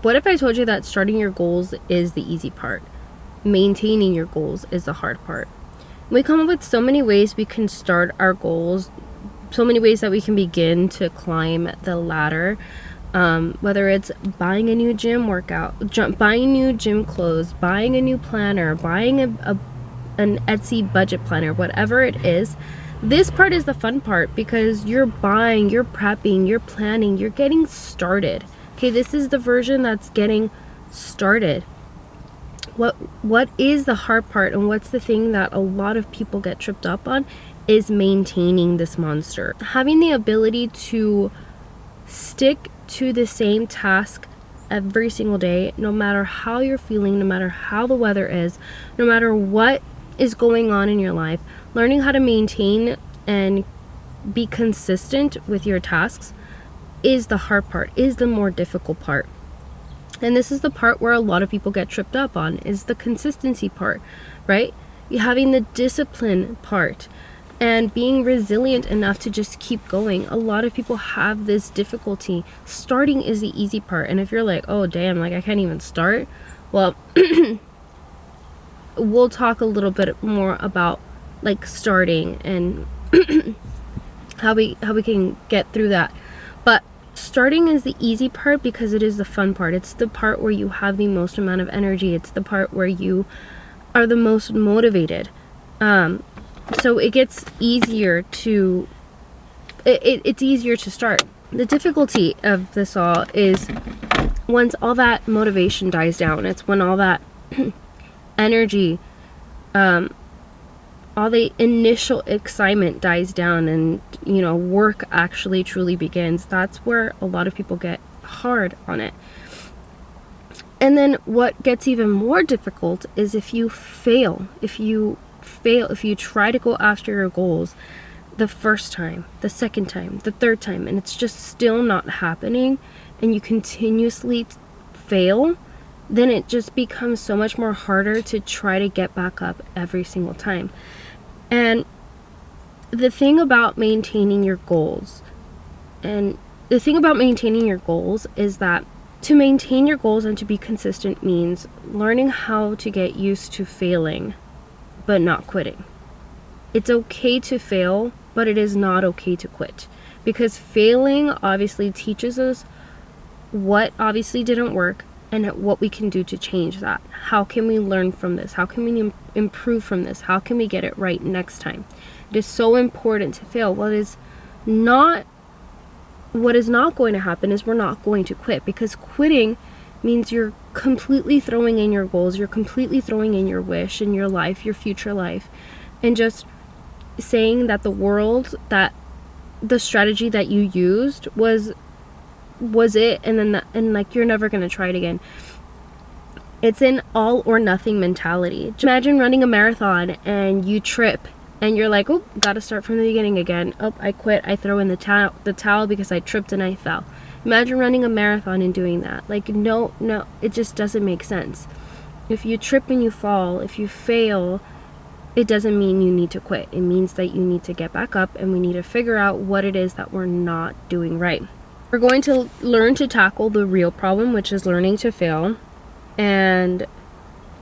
What if I told you that starting your goals is the easy part? Maintaining your goals is the hard part. We come up with so many ways we can start our goals, so many ways that we can begin to climb the ladder. Whether it's buying a new gym workout, buying new gym clothes, buying a new planner, buying an Etsy budget planner, whatever it is. This part is the fun part because you're buying, you're prepping, you're planning, you're getting started. Okay, this is the version that's getting started. What is the hard part, and what's the thing that a lot of people get tripped up on is maintaining this monster. Having the ability to stick to the same task every single day, no matter how you're feeling, no matter how the weather is, no matter what is going on in your life. Learning how to maintain and be consistent with your tasks is the hard part, is the more difficult part. And this is the part where a lot of people get tripped up on, is the consistency part, right? You having the discipline part and being resilient enough to just keep going. A lot of people have this difficulty. Starting is the easy part. And if you're like, oh damn, like I can't even start, well, we'll talk a little bit more about like starting and how we can get through that. But starting is the easy part because it is the fun part. It's the part where you have the most amount of energy. It's the part where you are the most motivated. So it gets easier to it's easier to start. The difficulty of this all is once all that motivation dies down. It's when all that energy, all the initial excitement dies down and, you know, work actually truly begins. That's where a lot of people get hard on it. And then what gets even more difficult is if you fail, if you try to go after your goals the first time, the second time, the third time, and it's just still not happening, and you continuously fail, then it just becomes so much more harder to try to get back up every single time. And the thing about maintaining your goals, is that to maintain your goals and to be consistent means learning how to get used to failing, but not quitting. It's okay to fail, but it is not okay to quit. Because failing obviously teaches us what obviously didn't work and what we can do to change that. How can we learn from this? How can we improve from this? How can we get it right next time? It is so important to fail. What is not going to happen is we're not going to quit, because quitting means you're completely throwing in your goals, you're completely throwing in your wish in your life, your future life, and just saying that the strategy that you used was it, and then like you're never going to try it again. It's an all or nothing mentality. Just imagine running a marathon and you trip and you're like, oh, gotta start from the beginning again. Oh, I quit. I throw in the towel because I tripped and I fell. Imagine running a marathon and doing that. Like, no, it just doesn't make sense. If you trip and you fall, if you fail, it doesn't mean you need to quit. It means that you need to get back up, and we need to figure out what it is that we're not doing right. We're going to learn to tackle the real problem, which is learning to fail, and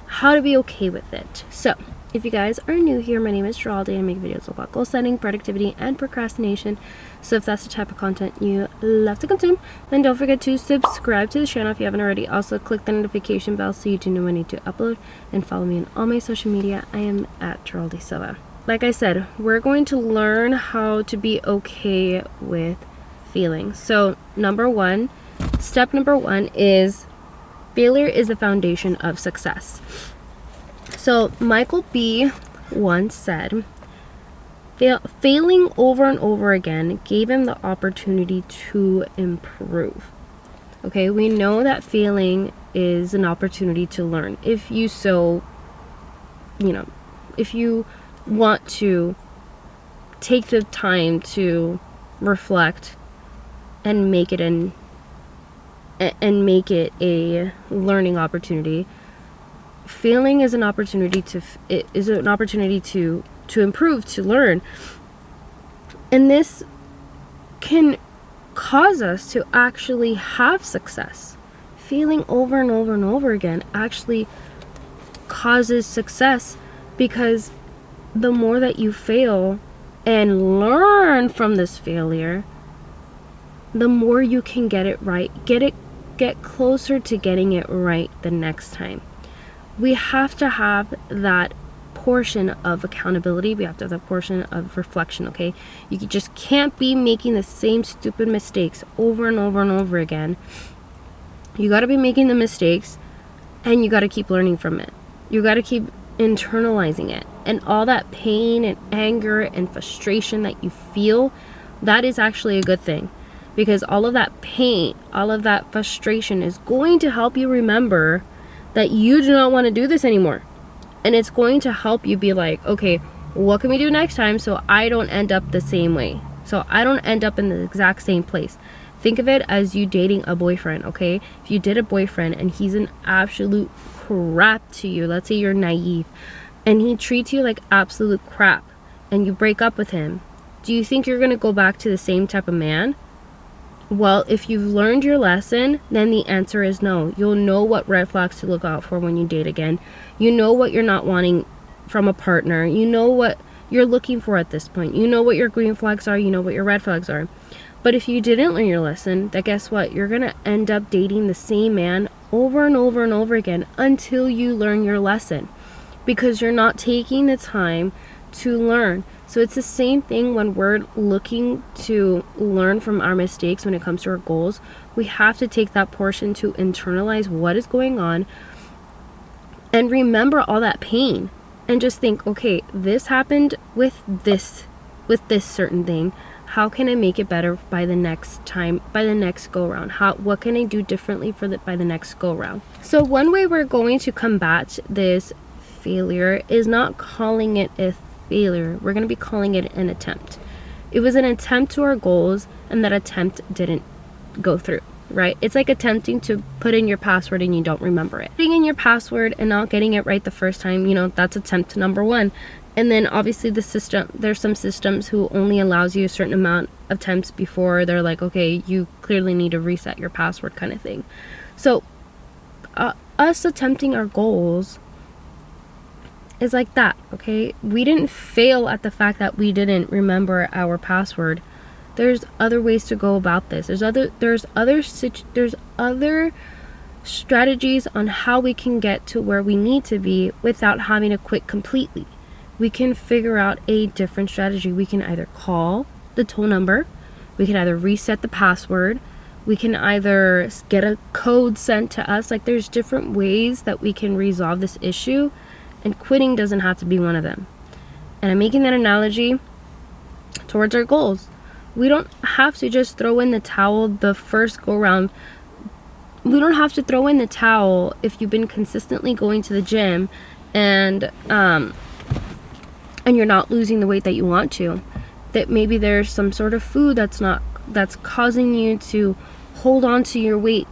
how to be okay with it. So, if you guys are new here, my name is Geraldi, and I make videos about goal setting, productivity, and procrastination. So if that's the type of content you love to consume, then don't forget to subscribe to the channel if you haven't already. Also, click the notification bell so you do know when I need to upload, and follow me on all my social media. I am at Geraldi Silva. Like I said, we're going to learn how to be okay with feelings. So step number one is failure is the foundation of success. So Michael B. once said, failing over and over again gave him the opportunity to improve. Okay, we know that failing is an opportunity to learn. If you want to take the time to reflect and make it a learning opportunity, failing is an opportunity to improve, to learn. And this can cause us to actually have success. failing over and over and over again actually causes success, because the more that you fail and learn from this failure, the more you can get it right, get closer to getting it right the next time. We have to have that portion of accountability. We have to have that portion of reflection, okay? You just can't be making the same stupid mistakes over and over and over again. You got to be making the mistakes, and you got to keep learning from it. You got to keep internalizing it. And all that pain and anger and frustration that you feel, that is actually a good thing. Because all of that pain, all of that frustration is going to help you remember that you do not want to do this anymore. And it's going to help you be like, okay, what can we do next time so I don't end up the same way? So I don't end up in the exact same place. Think of it as you dating a boyfriend, okay? If you did a boyfriend and he's an absolute crap to you, let's say you're naive, and he treats you like absolute crap, and you break up with him, do you think you're going to go back to the same type of man? Well, if you've learned your lesson, then the answer is no. You'll know what red flags to look out for when you date again. You know what you're not wanting from a partner. You know what you're looking for at this point. You know what your green flags are. You know what your red flags are. But if you didn't learn your lesson, then guess what? You're going to end up dating the same man over and over and over again until you learn your lesson, because you're not taking the time to learn. So it's the same thing when we're looking to learn from our mistakes when it comes to our goals. We have to take that portion to internalize what is going on and remember all that pain and just think, okay, this happened with this certain thing. How can I make it better by the next time, by the next go round? What can I do differently by the next go round? So one way we're going to combat this failure is not calling it a failure. We're going to be calling it an attempt. It was an attempt to our goals, and that attempt didn't go through, right? It's like attempting to put in your password and you don't remember it. Putting in your password and not getting it right the first time, that's attempt number one. And then obviously there's some systems who only allows you a certain amount of attempts before they're like, okay, you clearly need to reset your password kind of thing. So us attempting our goals is like that, okay? We didn't fail at the fact that we didn't remember our password. There's other ways to go about this. There's other strategies on how we can get to where we need to be without having to quit completely. We can figure out a different strategy. We can either call the toll number, we can either reset the password, we can either get a code sent to us. Like, there's different ways that we can resolve this issue, and quitting doesn't have to be one of them. And I'm making that analogy towards our goals. We don't have to just throw in the towel the first go round. We don't have to throw in the towel if you've been consistently going to the gym and you're not losing the weight that you want to. That maybe there's some sort of food that's causing you to hold on to your weight,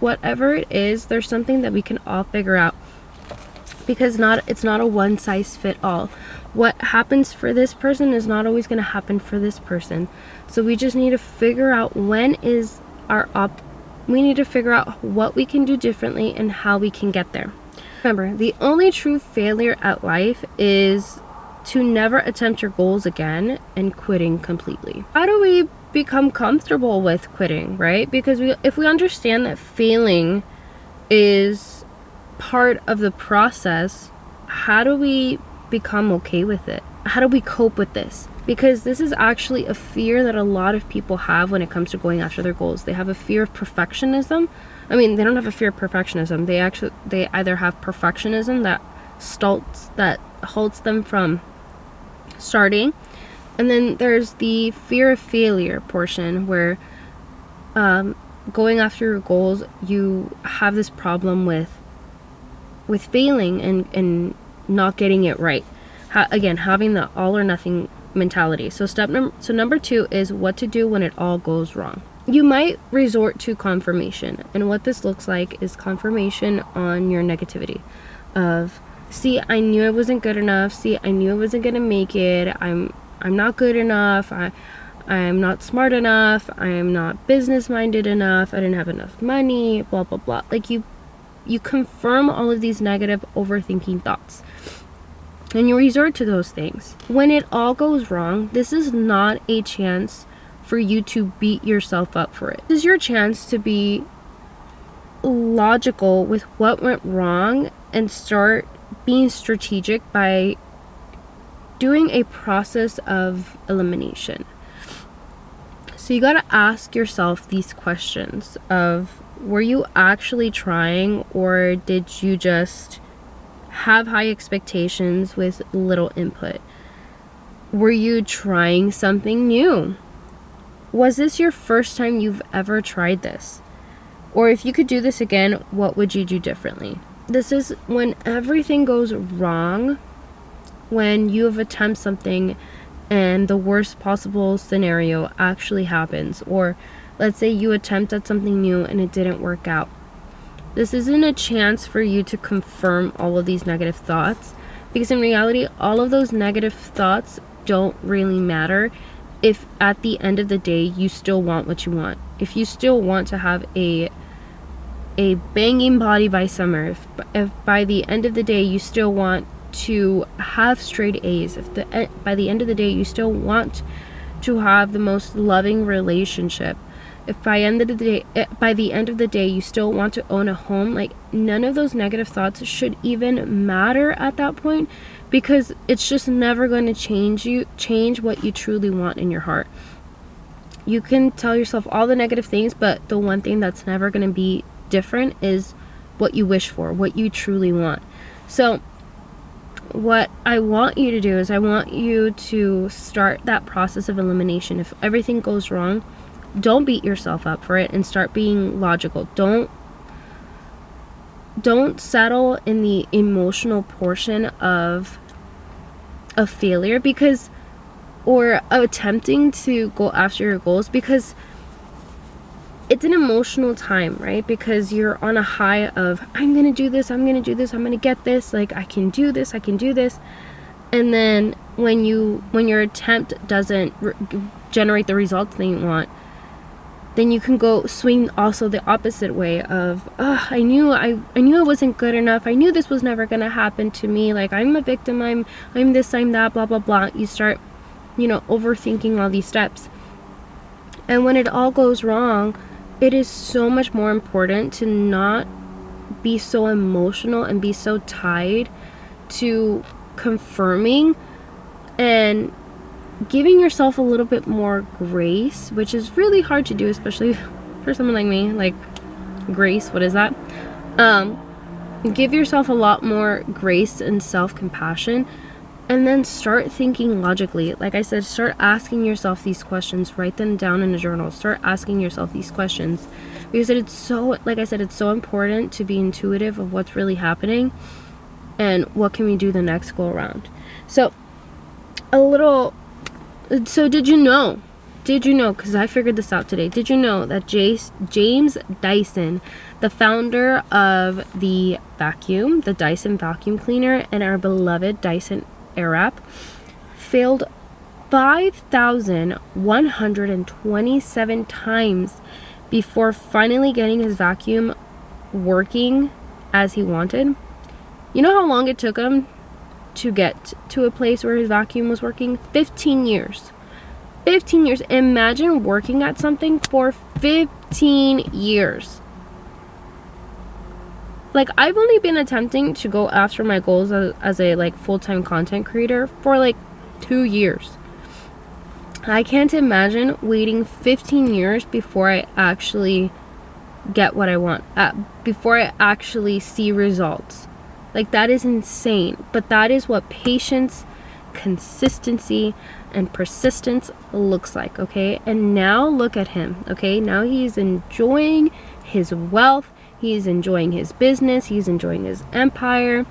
whatever it is. There's something that we can all figure out, because it's not a one size fit all. What happens for this person is not always going to happen for this person. So we just need to figure out we need to figure out what we can do differently and how we can get there. Remember, the only true failure at life is to never attempt your goals again and quitting completely. How do we become comfortable with quitting, right? Because if we understand that failing is part of the process, how do we become okay with it? How do we cope with this? Because this is actually a fear that a lot of people have when it comes to going after their goals. They have a fear of perfectionism. I mean, they don't have a fear of perfectionism. They either have perfectionism that halts them from starting, and then there's the fear of failure portion where going after your goals, you have this problem with failing and not getting it right. Again, having the all or nothing mentality. So number 2 is what to do when it all goes wrong. You might resort to confirmation, and what this looks like is confirmation on your negativity of, see, I knew I wasn't good enough. See, I knew I wasn't gonna make it. I'm not good enough. I'm not smart enough, I am not business minded enough, I didn't have enough money, blah blah blah. Like you confirm all of these negative overthinking thoughts and you resort to those things. When it all goes wrong, this is not a chance for you to beat yourself up for it. This is your chance to be logical with what went wrong and start being strategic by doing a process of elimination. So you got to ask yourself these questions of, were you actually trying, or did you just have high expectations with little input? Were you trying something new? Was this your first time you've ever tried this? Or if you could do this again, what would you do differently? This is when everything goes wrong, when you have attempted something and the worst possible scenario actually happens. Or let's say you attempt at something new and it didn't work out. This isn't a chance for you to confirm all of these negative thoughts, because in reality, all of those negative thoughts don't really matter if at the end of the day you still want what you want. If you still want to have a banging body by summer, if by the end of the day you still want to have straight A's, by the end of the day you still want to have the most loving relationship, if by the end of the day you still want to own a home, like, none of those negative thoughts should even matter at that point, because it's just never going to change what you truly want in your heart. You can tell yourself all the negative things, but the one thing that's never going to be different is what you wish for, what you truly want. So what I want you to do is I want you to start that process of elimination. If everything goes wrong, don't beat yourself up for it and start being logical. Don't settle in the emotional portion of a failure, or attempting to go after your goals, because it's an emotional time, right? Because you're on a high of, I'm gonna do this, I'm gonna get this, like, I can do this. And then when your attempt doesn't generate the results that you want, then you can go swing also the opposite way of, I knew I wasn't good enough. I knew this was never gonna happen to me. Like, I'm a victim. I'm this, I'm that, blah blah blah. You start, overthinking all these steps. And when it all goes wrong, it is so much more important to not be so emotional and be so tied to confirming and giving yourself a little bit more grace, which is really hard to do, especially for someone like me. Like, grace, what is that? Give yourself a lot more grace and self-compassion, and then start thinking logically. Like I said, start asking yourself these questions. Write them down in a journal. Start asking yourself these questions, because it's so, like I said, it's so important to be intuitive of what's really happening and what can we do the next go around. So did you know, because I figured this out today, did you know that James Dyson, the founder of the Dyson vacuum cleaner and our beloved Dyson Airwrap, failed 5,127 times before finally getting his vacuum working as he wanted? You know how long it took him to get to a place where his vacuum was working? 15 years. 15 years. Imagine working at something for 15 years. Like, I've only been attempting to go after my goals as a full-time content creator for 2 years. I can't imagine waiting 15 years before I actually get what I want, before I actually see results. Like, that is insane. But that is what patience, consistency, and persistence looks like, okay? And now look at him, okay? Now he's enjoying his wealth. He's enjoying his business. He's enjoying his empire.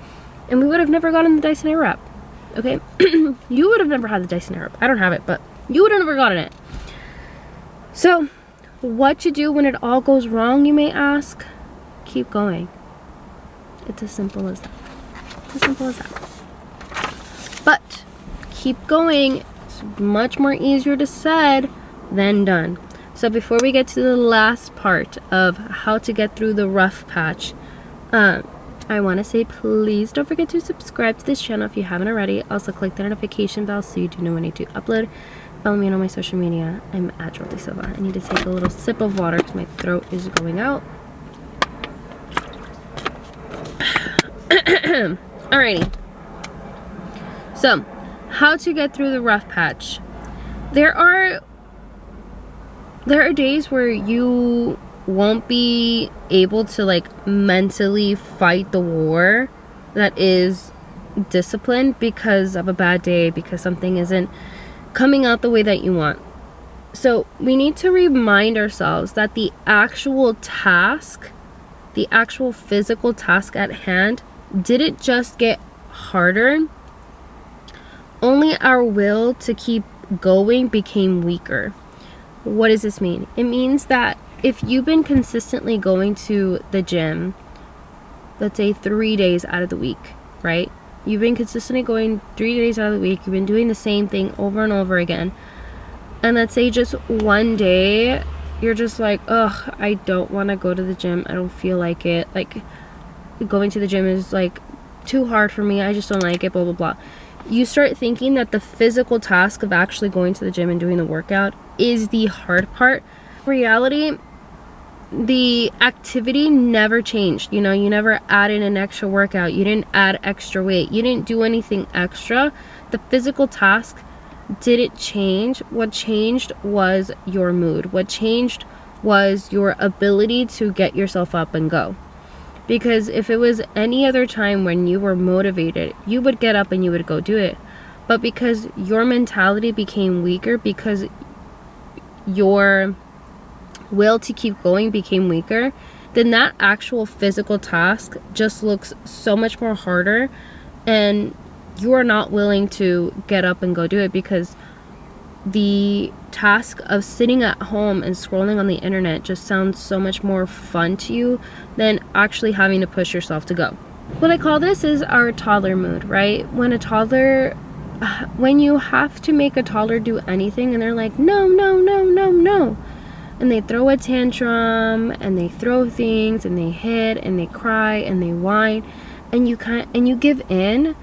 And we would have never gotten the Dyson Airwrap, okay? You would have never had the Dyson Airwrap. I don't have it, but you would have never gotten it. So, what to do when it all goes wrong, you may ask? Keep going. It's as simple as that. It's as simple as that. But keep going. It's much more easier to said than done. So before we get to the last part of how to get through the rough patch, I want to say please don't forget to subscribe to this channel if you haven't already. Also click the notification bell so you do know when I do upload. Follow me on all my social media. I'm at Jordi Silva. I need to take a little sip of water because my throat is going out. Alrighty. So, how to get through the rough patch. There are days where you won't be able to like mentally fight the war that is discipline because of a bad day, because something isn't coming out the way that you want. So we need to remind ourselves that the actual task, the actual physical task at hand, didn't just get harder. Only our will to keep going became weaker. What does this mean? It means that if you've been consistently going to the gym, let's say 3 days out of the week, right? You've been consistently going 3 days out of the week. You've been doing the same thing over and over again. And let's say just one day, you're just like, ugh, I don't want to go to the gym. I don't feel like it. Like, going to the gym is like too hard for me. I just don't like it, blah, blah, blah. You start thinking that the physical task of actually going to the gym and doing the workout is the hard part. Reality, the activity never changed. You know, you never added an extra workout. You didn't add extra weight. You didn't do anything extra. The physical task didn't change. What changed was your mood. What changed was your ability to get yourself up and go. Because if it was any other time when you were motivated, you would get up and you would go do it. But because your mentality became weaker, because your will to keep going became weaker, then that actual physical task just looks so much more harder, and you are not willing to get up and go do it because the task of sitting at home and scrolling on the internet just sounds so much more fun to you than actually having to push yourself to go. What I call this is our toddler mood, right? When you have to make a toddler do anything and they're like, no, no, no, no, no. And they throw a tantrum and they throw things and they hit and they cry and they whine and you give in.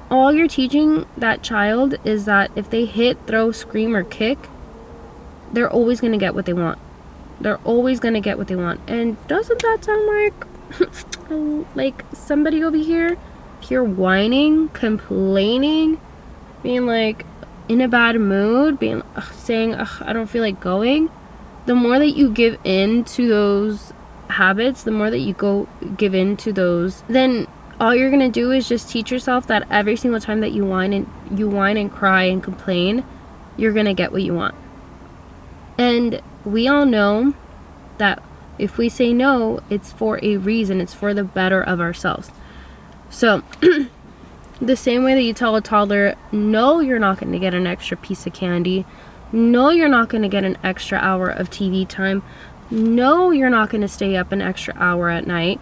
All you're teaching that child is that if they hit, throw, scream, or kick, they're always going to get what they want. They're always going to get what they want. And doesn't that sound like somebody over here? If you're whining, complaining, being like in a bad mood, saying, I don't feel like going, the more that you give in to those habits, the more that you give in to those, then all you're gonna do is just teach yourself that every single time that you whine and cry and complain, you're gonna get what you want. And we all know that if we say no, it's for a reason. It's for the better of ourselves. So the same way that you tell a toddler, no, you're not gonna get an extra piece of candy. No, you're not gonna get an extra hour of TV time. No, you're not gonna stay up an extra hour at night.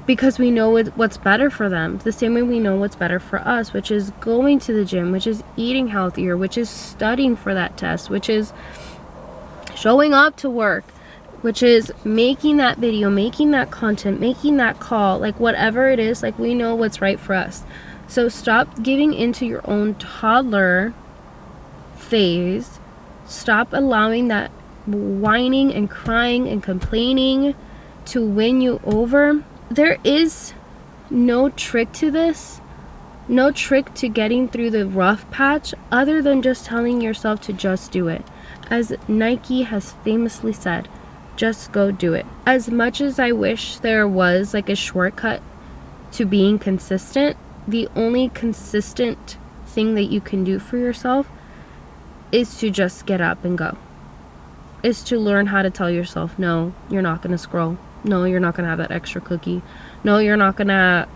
Because we know what's better for them. The same way we know what's better for us, which is going to the gym, which is eating healthier, which is studying for that test, which is showing up to work, which is making that video, making that content, making that call, like whatever it is, like we know what's right for us. So stop giving into your own toddler phase. Stop allowing that whining and crying and complaining to win you over. There is no trick to this, no trick to getting through the rough patch other than just telling yourself to just do it. As Nike has famously said, just go do it. As much as I wish there was like a shortcut to being consistent, the only consistent thing that you can do for yourself is to just get up and go. Is to learn how to tell yourself, no, you're not going to scroll. No, you're not going to have that extra cookie. No, you're not going to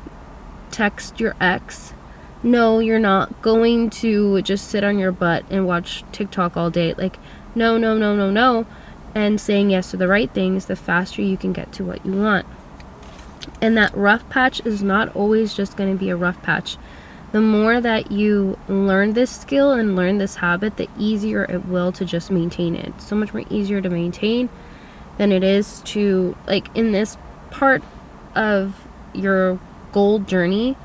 text your ex. No, you're not going to just sit on your butt and watch TikTok all day. Like, no, no, no, no, no. And saying yes to the right things, the faster you can get to what you want. And that rough patch is not always just going to be a rough patch. The more that you learn this skill and learn this habit, the easier it will to just maintain it. It's so much more easier to maintain than it is to, like, in this part of your goal journey,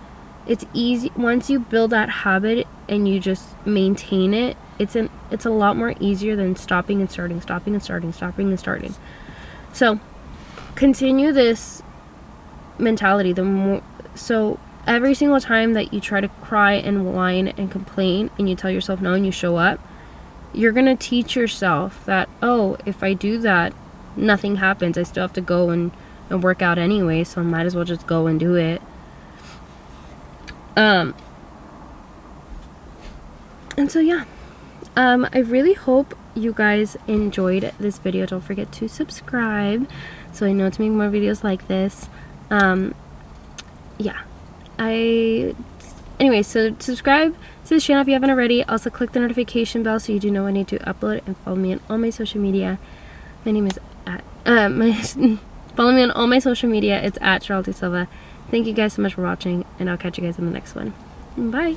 it's easy once you build that habit and you just maintain it. It's a lot more easier than stopping and starting. So continue this mentality. So every single time that you try to cry and whine and complain and you tell yourself no and you show up, you're gonna teach yourself that, oh, if I do that, nothing happens. I still have to go and work out anyway, so I might as well just go and do it. And so yeah, I really hope you guys enjoyed this video. Don't forget to subscribe so I know to make more videos like this. Yeah, anyway, so subscribe to this channel if you haven't already. Also click the notification bell so you do know when I need to upload, and follow me on all my social media. My name is follow me on all my social media. It's at Charlotte Silva. Thank you guys so much for watching, and I'll catch you guys in the next one. Bye.